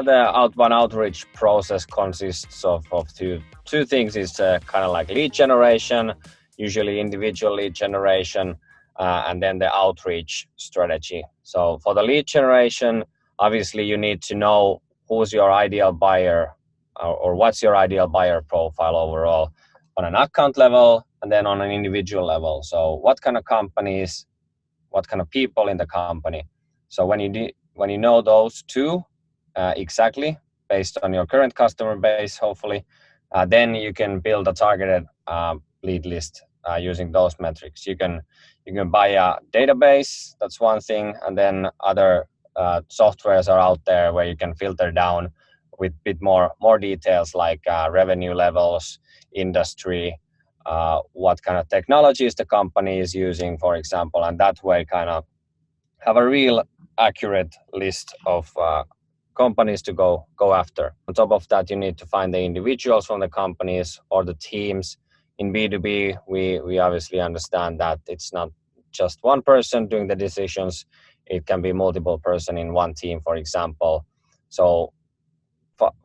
The outbound outreach process consists of two things. It's kind of like lead generation, usually individual lead generation, and then the outreach strategy. So for the lead generation, obviously you need to know who's your ideal buyer or what's your ideal buyer profile overall on an account level and then on an individual level. So what kind of companies, what kind of people in the company. So when you know those two exactly based on your current customer base, hopefully, then you can build a targeted lead list using those metrics. You can buy a database, that's one thing, and then other softwares are out there where you can filter down with a bit more details like revenue levels, industry, what kind of technologies the company is using, for example, and that way kind of have a real accurate list of companies to go after. On top of that, you need to find the individuals from the companies or the teams. In B2B, we obviously understand that it's not just one person doing the decisions. It can be multiple person in one team, for example. So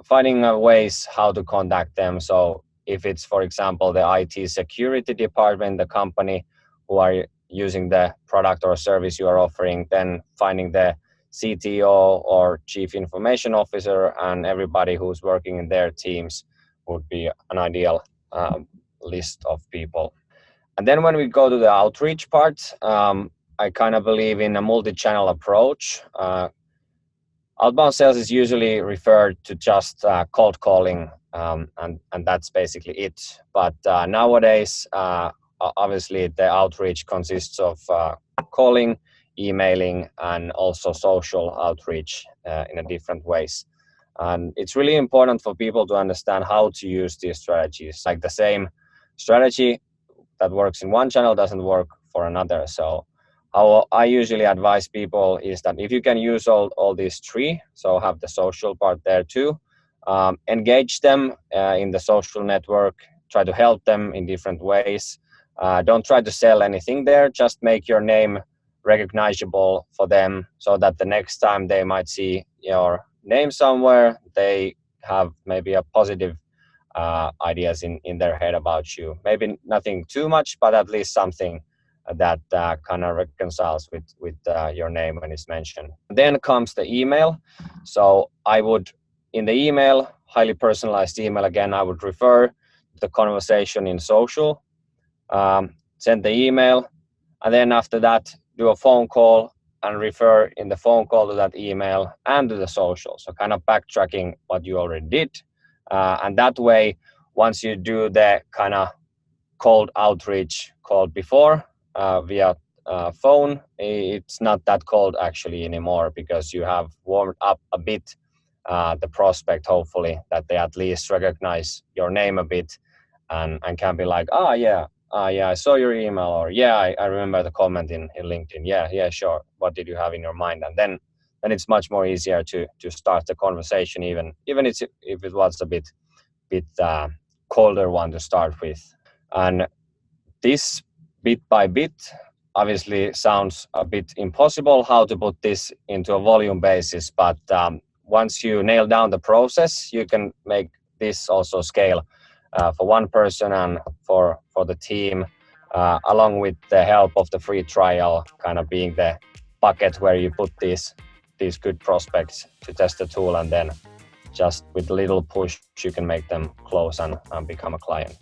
finding ways how to contact them. So if it's, for example, the IT security department, the company who are using the product or service you are offering, then finding the CTO or chief information officer and everybody who's working in their teams would be an ideal list of people. And then when we go to the outreach part, I kind of believe in a multi-channel approach. Outbound sales is usually referred to just cold calling, and that's basically it. But nowadays, obviously, the outreach consists of calling, emailing, and also social outreach in a different ways. And it's really important for people to understand how to use these strategies. Like the same strategy that works in one channel doesn't work for another. So how I usually advise people is that if you can use all these three, so have the social part there too, engage them in the social network, try to help them in different ways. Don't try to sell anything there, just make your name recognizable for them so that the next time they might see your name somewhere, they have maybe a positive ideas in their head about you. Maybe nothing too much, but at least something that kind of reconciles with your name when it's mentioned. Then comes the email. So I would, in the email, highly personalized email, again, I would refer the conversation in social, send the email, and then after that, do a phone call and refer in the phone call to that email and to the social. So kind of backtracking what you already did. And that way, once you do the kind of cold outreach called before via phone, it's not that cold actually anymore because you have warmed up a bit the prospect, hopefully, that they at least recognize your name a bit and can be like, yeah, I saw your email, or yeah, I remember the comment in LinkedIn. Yeah, sure. What did you have in your mind? And then it's much more easier to start the conversation, even if it was a bit colder one to start with. And this bit by bit obviously sounds a bit impossible how to put this into a volume basis, but once you nail down the process, you can make this also scale for one person and for the team, along with the help of the free trial kind of being the bucket where you put these good prospects to test the tool, and then just with a little push you can make them close and become a client.